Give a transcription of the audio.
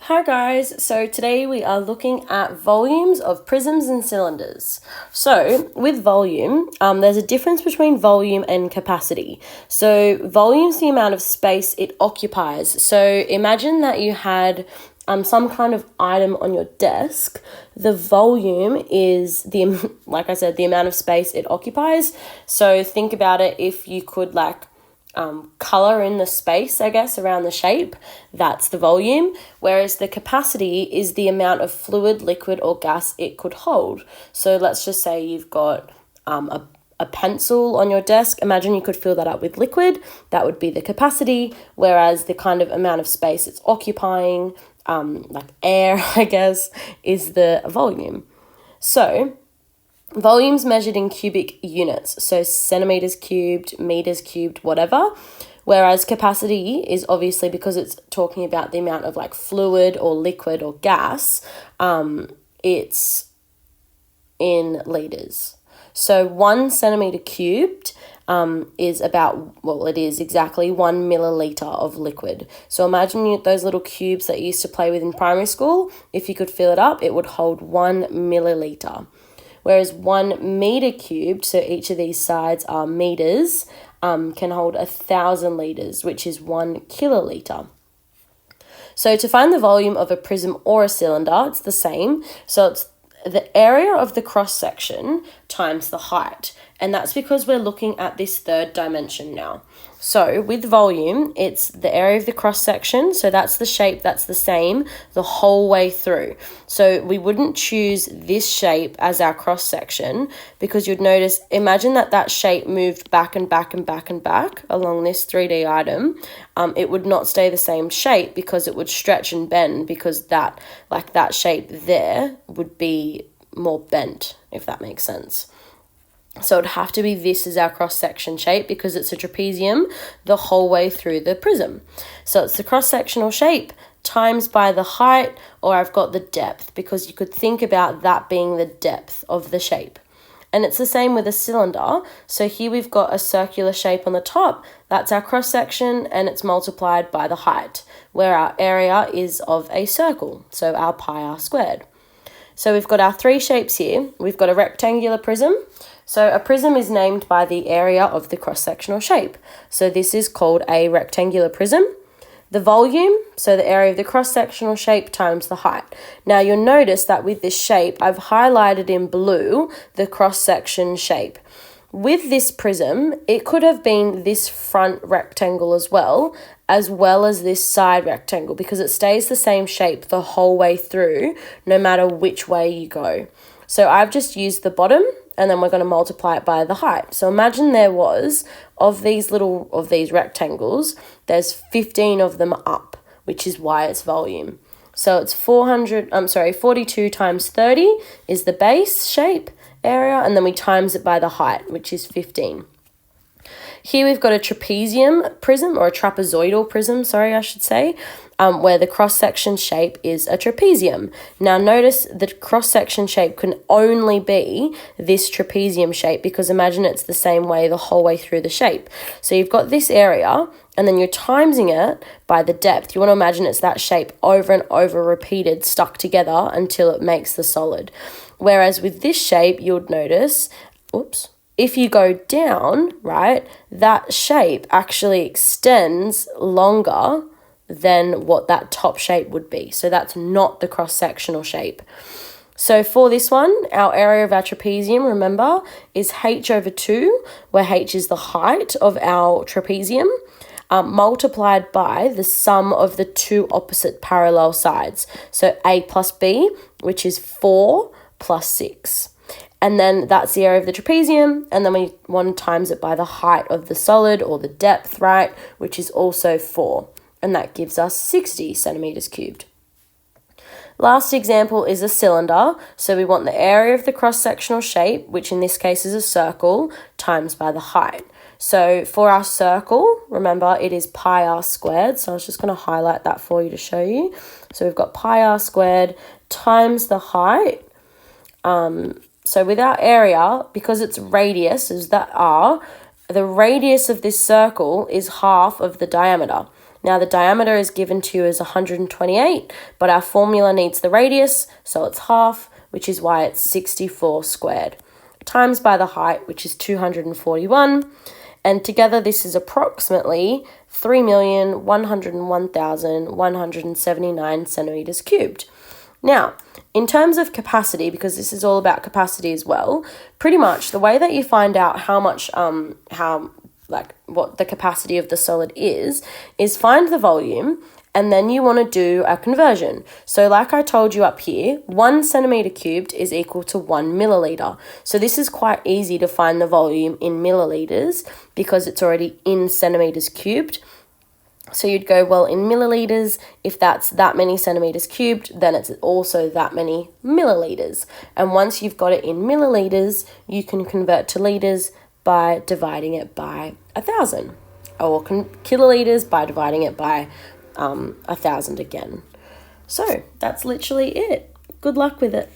Hi guys, so today we are looking at volumes of prisms and cylinders. So with volume, there's a difference between volume and capacity. So volume is the amount of space it occupies. So imagine that you had some kind of item on your desk. The volume is like I said, the amount of space it occupies. So think about it, if you could color in the space, I guess, around the shape, that's the volume, whereas the capacity is the amount of fluid, liquid, or gas it could hold. So let's just say you've got a pencil on your desk. Imagine you could fill that up with liquid. That would be the capacity, whereas the kind of amount of space it's occupying, like air, I guess, is the volume. So volume's measured in cubic units, so centimeters cubed, meters cubed, whatever. Whereas capacity is obviously, because it's talking about the amount of fluid or liquid or gas, it's in liters. So 1 centimeter cubed is it is exactly 1 milliliter of liquid. So imagine those little cubes that you used to play with in primary school. If you could fill it up, it would hold 1 milliliter. Whereas 1 meter cubed, so each of these sides are meters, can hold 1,000 liters, which is 1 kiloliter. So to find the volume of a prism or a cylinder, it's the same. So it's the area of the cross-section times the height. And that's because we're looking at this third dimension now. So with volume, it's the area of the cross-section. So that's the shape that's the same the whole way through. So we wouldn't choose this shape as our cross-section, because you'd notice, imagine that shape moved back and back and back and back along this 3D item. It would not stay the same shape because it would stretch and bend, because that shape there would be more bent, if that makes sense. So it'd have to be this as our cross-section shape, because it's a trapezium the whole way through the prism. So it's the cross-sectional shape times by the height, or I've got the depth, because you could think about that being the depth of the shape. And it's the same with a cylinder. So here we've got a circular shape on the top. That's our cross-section, and it's multiplied by the height, where our area is of a circle, so our pi r squared. So we've got our three shapes here. We've got a rectangular prism. So a prism is named by the area of the cross-sectional shape. So this is called a rectangular prism. The volume, so the area of the cross-sectional shape times the height. Now you'll notice that with this shape, I've highlighted in blue the cross-section shape. With this prism, it could have been this front rectangle as well as this side rectangle, because it stays the same shape the whole way through, no matter which way you go. So I've just used the bottom, and then we're going to multiply it by the height. So imagine there was, of these rectangles, there's 15 of them up, which is why it's volume. So it's 42 times 30 is the base shape area, and then we times it by the height, which is 15. Here we've got a trapezium prism, or a trapezoidal prism, I should say, where the cross-section shape is a trapezium. Now notice the cross-section shape can only be this trapezium shape, because imagine it's the same way the whole way through the shape. So you've got this area, and then you're timesing it by the depth. You want to imagine it's that shape over and over repeated, stuck together until it makes the solid. Whereas with this shape, you would notice, if you go down, right, that shape actually extends longer than what that top shape would be. So that's not the cross-sectional shape. So for this one, our area of our trapezium, remember, is h over 2, where h is the height of our trapezium, multiplied by the sum of the two opposite parallel sides. So a plus b, which is 4 plus 6. And then that's the area of the trapezium, and then we want to times it by the height of the solid, or the depth, right, which is also 4. And that gives us 60 centimeters cubed. Last example is a cylinder. So we want the area of the cross-sectional shape, which in this case is a circle, times by the height. So for our circle, remember, it is pi r squared. So I was just going to highlight that for you to show you. So we've got pi r squared times the height. So with our area, because its radius is that r, the radius of this circle is half of the diameter. Now the diameter is given to you as 128, but our formula needs the radius, so it's half, which is why it's 64 squared, times by the height, which is 241, and together this is approximately 3,101,179 centimeters cubed. Now, in terms of capacity, because this is all about capacity as well, pretty much the way that you find out how much, what the capacity of the solid is find the volume, and then you want to do a conversion. So like I told you up here, 1 centimeter cubed is equal to 1 milliliter. So this is quite easy to find the volume in milliliters because it's already in centimeters cubed. So you'd go, well, in milliliters, if that's that many centimeters cubed, then it's also that many milliliters. And once you've got it in milliliters, you can convert to liters by dividing it by 1,000, or kiloliters by dividing it by 1,000 again. So that's literally it. Good luck with it.